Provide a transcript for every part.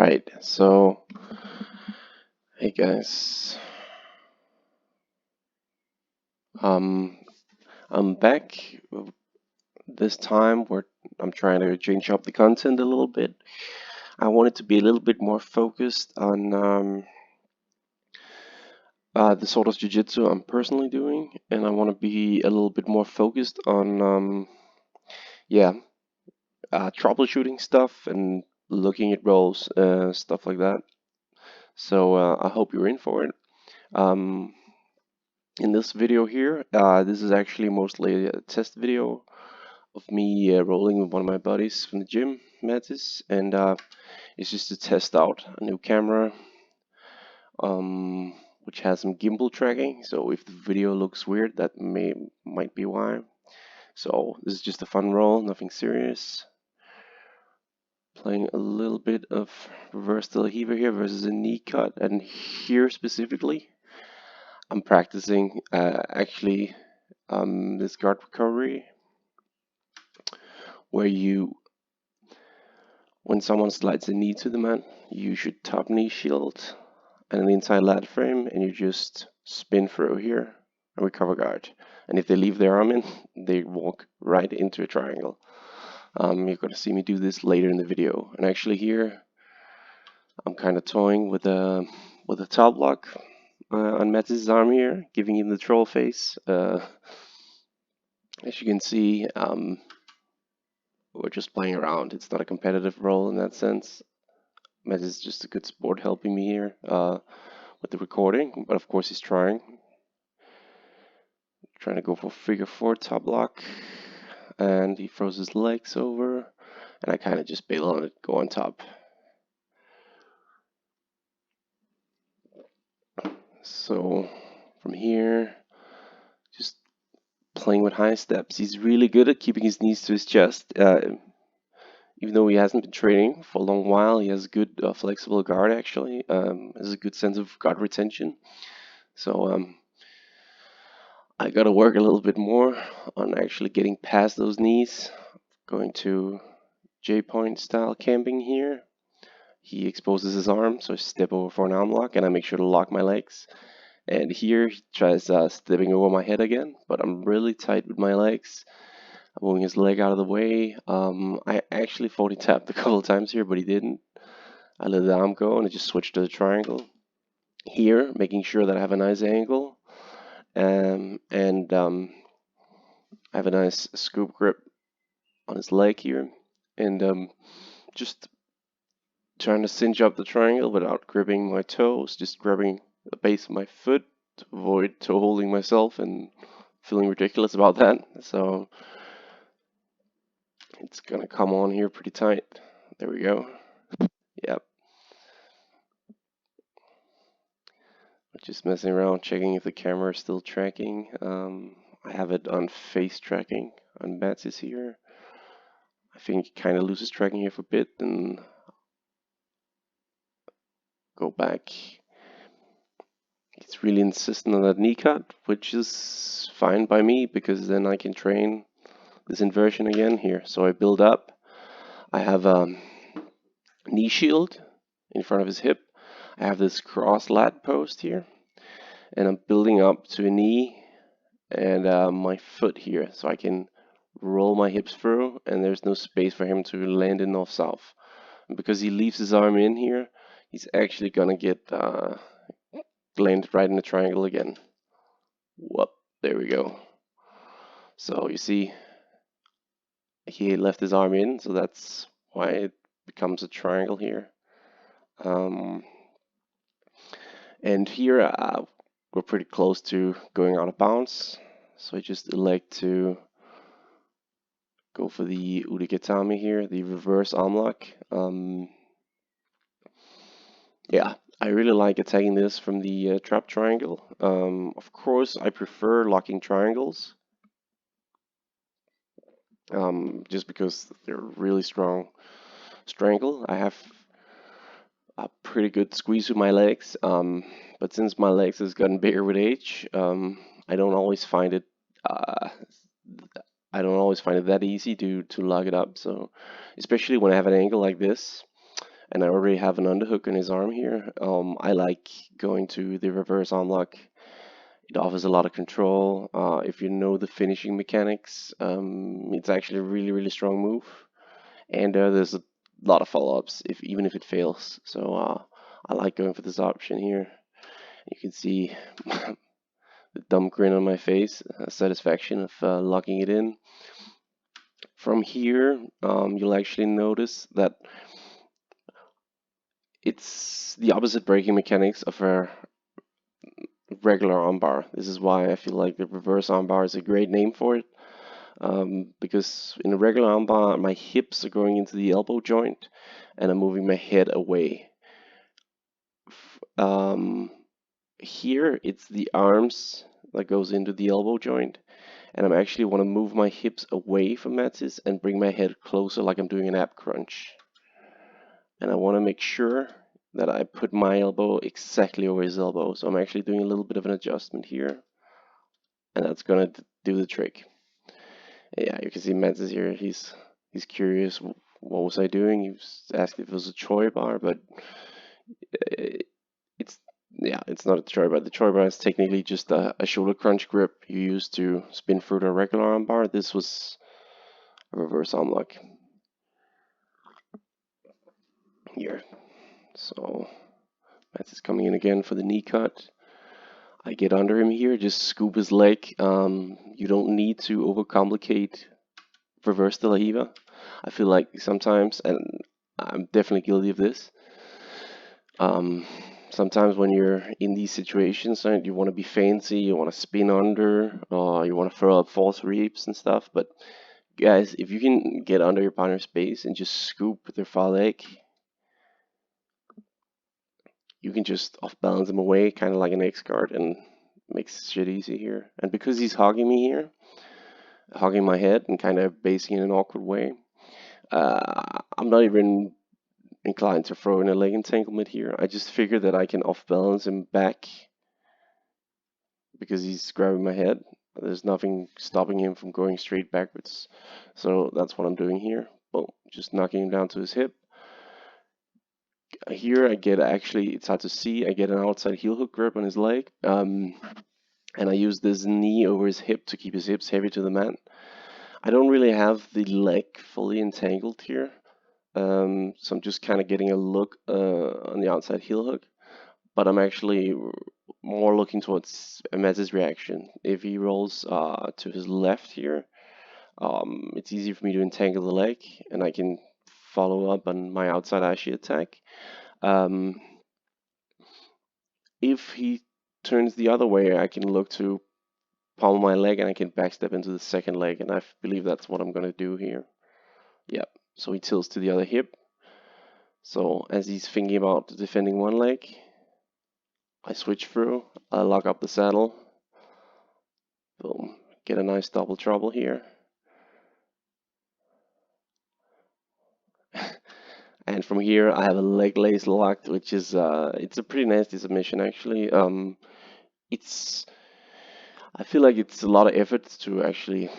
Alright, so hey guys, um, I'm back. This time where I'm trying to change up the content a little bit. I want it to be a little bit more focused on the sort of jiu-jitsu I'm personally doing, and I want to be a little bit more focused on yeah, troubleshooting stuff and looking at roles, stuff like that. So I hope you're in for it. Um, in this video here, this is actually mostly a test video of me rolling with one of my buddies from the gym, Mathis, and it's just to test out a new camera, which has some gimbal tracking. So if the video looks weird, that might be why. So this is just a fun roll, nothing serious. Playing a little bit of reverse del heaver here versus a knee cut, and here specifically, I'm practicing actually this guard recovery, where when someone slides a knee to the mat, you should top knee shield and the inside lat frame, and you just spin through here and recover guard. And if they leave their arm in, they walk right into a triangle. You're going to see me do this later in the video. And actually here, I'm kind of toying with a top lock on Mathis' arm here, giving him the troll face. As you can see, we're just playing around. It's not a competitive role in that sense. Mathis is just a good sport helping me here with the recording, but of course he's trying to go for figure four top lock, and he throws his legs over, and I kind of just bail on it, go on top. So from here, just playing with high steps. He's really good at keeping his knees to his chest. Even though he hasn't been training for a long while, he has good flexible guard actually. Has a good sense of guard retention. So I got to work a little bit more on actually getting past those knees. Going to J-point style camping here. He exposes his arm, so I step over for an arm lock, and I make sure to lock my legs. And here he tries stepping over my head again, but I'm really tight with my legs. I'm moving his leg out of the way. I actually thought he tapped a couple of times here, but he didn't. I let the arm go, and I just switched to the triangle. Here, making sure that I have a nice angle, and I have a nice scoop grip on his leg here, and just trying to cinch up the triangle without gripping my toes, just grabbing the base of my foot to avoid toe holding myself and feeling ridiculous about that. So it's gonna come on here pretty tight. There we go. Yep. Just messing around, checking if the camera is still tracking. I have it on face tracking on Mathis here. I think it kind of loses tracking here for a bit, and go back. It's really insistent on that knee cut, which is fine by me because then I can train this inversion again here. So I build up. I have a knee shield in front of his hip. I have this cross lat post here, and I'm building up to a knee and my foot here, so I can roll my hips through, and there's no space for him to land in north south. And because he leaves his arm in here, he's actually gonna get landed right in the triangle again. Whoop, there we go. So you see, he left his arm in, so that's why it becomes a triangle here. And here we're pretty close to going out of bounds, so I just elect to go for the Urigetami here, the reverse arm lock. Yeah, I really like attacking this from the trap triangle. Of course, I prefer locking triangles, just because they're really strong strangle. I have a pretty good squeeze with my legs, but since my legs has gotten bigger with age, I don't always find it that easy to lock it up. So especially when I have an angle like this, and I already have an underhook on his arm here. I like going to the reverse arm lock. It offers a lot of control. If you know the finishing mechanics, it's actually a really, really strong move. And there's a lot of follow-ups, even if it fails. So I like going for this option here. You can see the dumb grin on my face, satisfaction of locking it in. From here, you'll actually notice that it's the opposite braking mechanics of a regular armbar. This is why I feel like the reverse armbar is a great name for it. Because in a regular armbar, my hips are going into the elbow joint and I'm moving my head away. Here, it's the arms that goes into the elbow joint, and I actually want to move my hips away from Mathis and bring my head closer like I'm doing an ab crunch. And I want to make sure that I put my elbow exactly over his elbow. So I'm actually doing a little bit of an adjustment here, and that's gonna do the trick. Yeah, you can see Mathis here. He's curious. What was I doing? He was asked if it was a Troy bar, but it's yeah, it's not a Troy bar. The Troy bar is technically just a shoulder crunch grip you use to spin through a regular arm bar. This was a reverse arm lock here. So Mathis coming in again for the knee cut. I get under him here, just scoop his leg. You don't need to overcomplicate reverse de la Hiva. I feel like sometimes, and I'm definitely guilty of this, sometimes when you're in these situations, right, you want to be fancy, you want to spin under, you want to throw up false reaps and stuff. But guys, if you can get under your partner's base and just scoop their far leg, you can just off balance him away, kind of like an X guard, and makes shit easy here. And because he's hogging me here, hogging my head and kind of basing in an awkward way, I'm not even inclined to throw in a leg entanglement here. I just figure that I can off balance him back because he's grabbing my head. There's nothing stopping him from going straight backwards. So that's what I'm doing here. Boom, just knocking him down to his hip. Here I get actually, it's hard to see, I get an outside heel hook grip on his leg. And I use this knee over his hip to keep his hips heavy to the mat. I don't really have the leg fully entangled here. So I'm just kind of getting a look on the outside heel hook. But I'm actually more looking towards Mathis' reaction. If he rolls to his left here, it's easy for me to entangle the leg, and I can follow up on my outside ashi attack. If he turns the other way, I can look to palm my leg and I can backstep into the second leg, and I believe that's what I'm going to do here. Yep, so he tilts to the other hip. So as he's thinking about defending one leg, I switch through, I lock up the saddle, boom, get a nice double trouble here. And from here I have a leg lace locked, which is it's a pretty nasty submission actually. I feel like it's a lot of effort to actually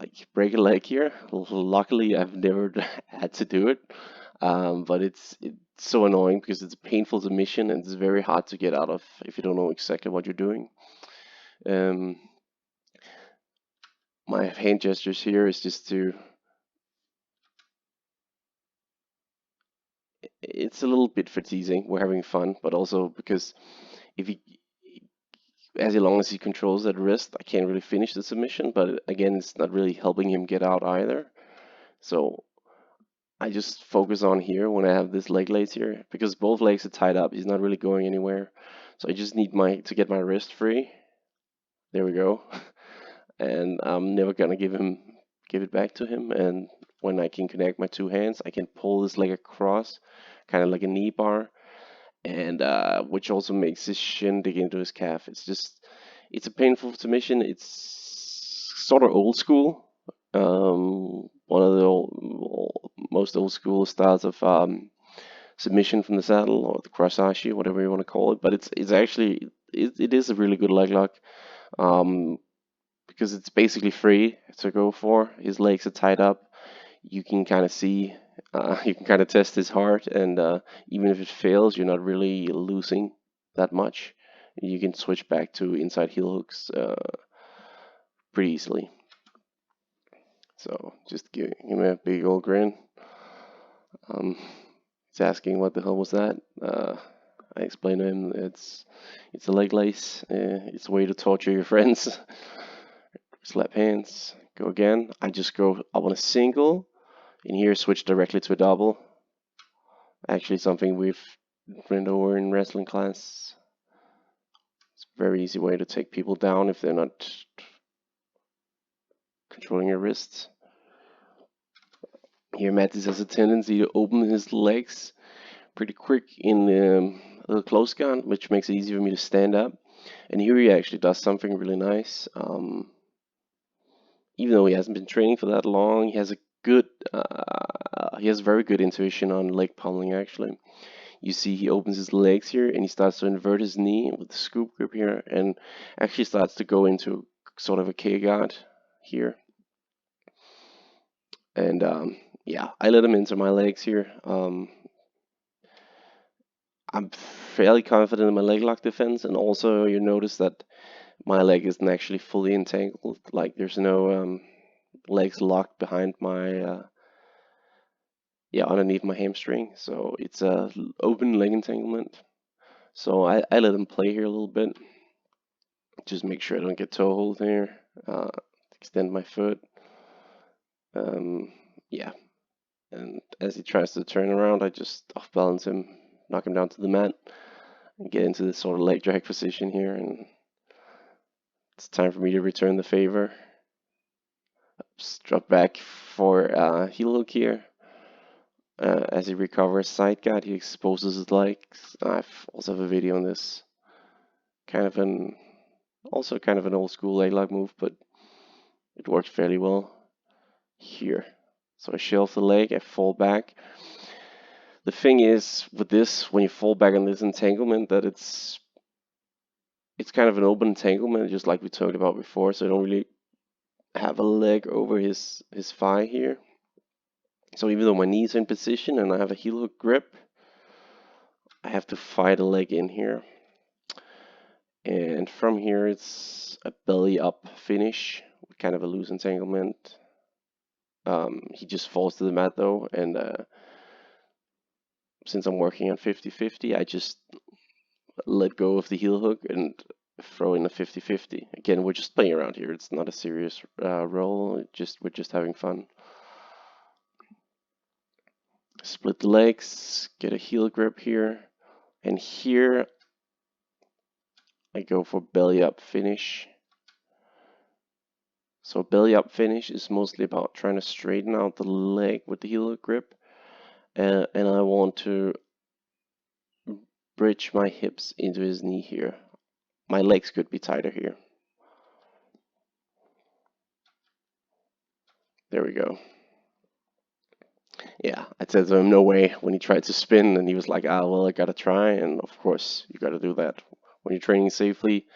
like break a leg here. Luckily I've never had to do it. But it's so annoying because it's a painful submission and it's very hard to get out of if you don't know exactly what you're doing. My hand gestures here is just to, it's a little bit for teasing. We're having fun, but also because if he, as long as he controls that wrist, I can't really finish the submission. But again, it's not really helping him get out either. So I just focus on here when I have this leg lace here because both legs are tied up. He's not really going anywhere. So I just need to get my wrist free. There we go. And I'm never gonna give it back to him. And when I can connect my two hands, I can pull this leg across, kind of like a knee bar, and which also makes his shin dig into his calf. It's a painful submission. It's sort of old school. One of the most old school styles of submission from the saddle or the crossashi, whatever you want to call it. But it's actually it is a really good leg lock. Because it's basically free to go for. His legs are tied up. You can kind of see You can kind of test his heart, and even if it fails, you're not really losing that much. You can switch back to inside heel hooks pretty easily. So just give him a big old grin. Um, he's asking what the hell was that. I explained to him it's a leg lace. It's a way to torture your friends. Slap hands. Go again. I just go up on a single. In here, switch directly to a double. Actually, something we've went over in wrestling class. It's a very easy way to take people down if they're not controlling your wrists. Here, Mathis has a tendency to open his legs pretty quick in the close guard, which makes it easy for me to stand up. And here he actually does something really nice. Even though he hasn't been training for that long, he has very good intuition on leg pummeling. Actually, you see he opens his legs here and he starts to invert his knee with the scoop grip here, and actually starts to go into sort of a K guard here. And yeah, I let him into my legs here. I'm fairly confident in my leg lock defense, and also you notice that my leg isn't actually fully entangled. Like there's no legs locked behind my underneath my hamstring. So it's a open leg entanglement. So I let him play here a little bit. Just make sure I don't get toe hold here. Extend my foot. Yeah. And as he tries to turn around, I just off balance him, knock him down to the mat, and get into this sort of leg drag position here. And it's time for me to return the favor. Just drop back for heel hook here. As he recovers side guard, he exposes his legs. I've also have a video on this. Kind of an old school leg lock move, but it works fairly well here. So I shelf the leg, I fall back. The thing is with this, when you fall back on this entanglement, that it's kind of an open entanglement, just like we talked about before. So I don't really have a leg over his thigh here. So even though my knees are in position and I have a heel hook grip, I have to fight a leg in here. And from here, it's a belly up finish with kind of a loose entanglement. He just falls to the mat though, and since I'm working on 50-50, I just let go of the heel hook and throw in a 50-50. Again, we're just playing around here. It's not a serious roll. We're just having fun. Split the legs, get a heel grip here, and here I go for belly up finish. So belly up finish is mostly about trying to straighten out the leg with the heel hook grip, and I want to bridge my hips into his knee here. My legs could be tighter here. There we go. Yeah, I said to him, no way, when he tried to spin, and he was like, well, I gotta try, and of course, you gotta do that. When you're training safely,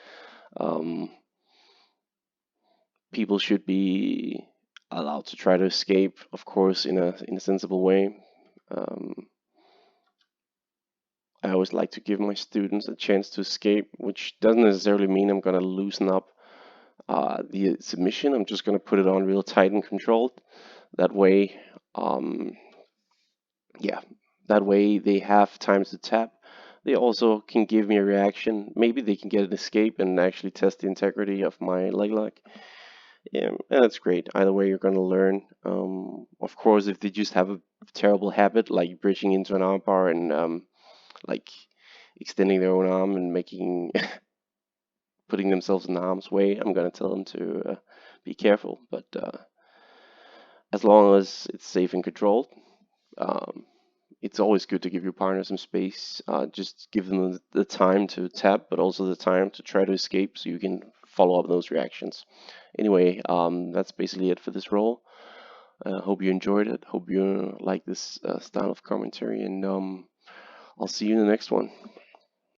people should be allowed to try to escape, of course, in a sensible way. I always like to give my students a chance to escape, which doesn't necessarily mean I'm gonna loosen up the submission. I'm just gonna put it on real tight and controlled. That way, that way they have time to tap. They also can give me a reaction. Maybe they can get an escape and actually test the integrity of my leg lock. Yeah, and that's great. Either way, you're going to learn. Of course, if they just have a terrible habit, like bridging into an armbar and like extending their own arm and making putting themselves in harm's way, I'm going to tell them to be careful. But as long as it's safe and controlled, um, it's always good to give your partner some space. Just give them the time to tap, but also the time to try to escape so you can follow up those reactions. Anyway, that's basically it for this roll. Hope you enjoyed it. Hope you like this style of commentary, and I'll see you in the next one.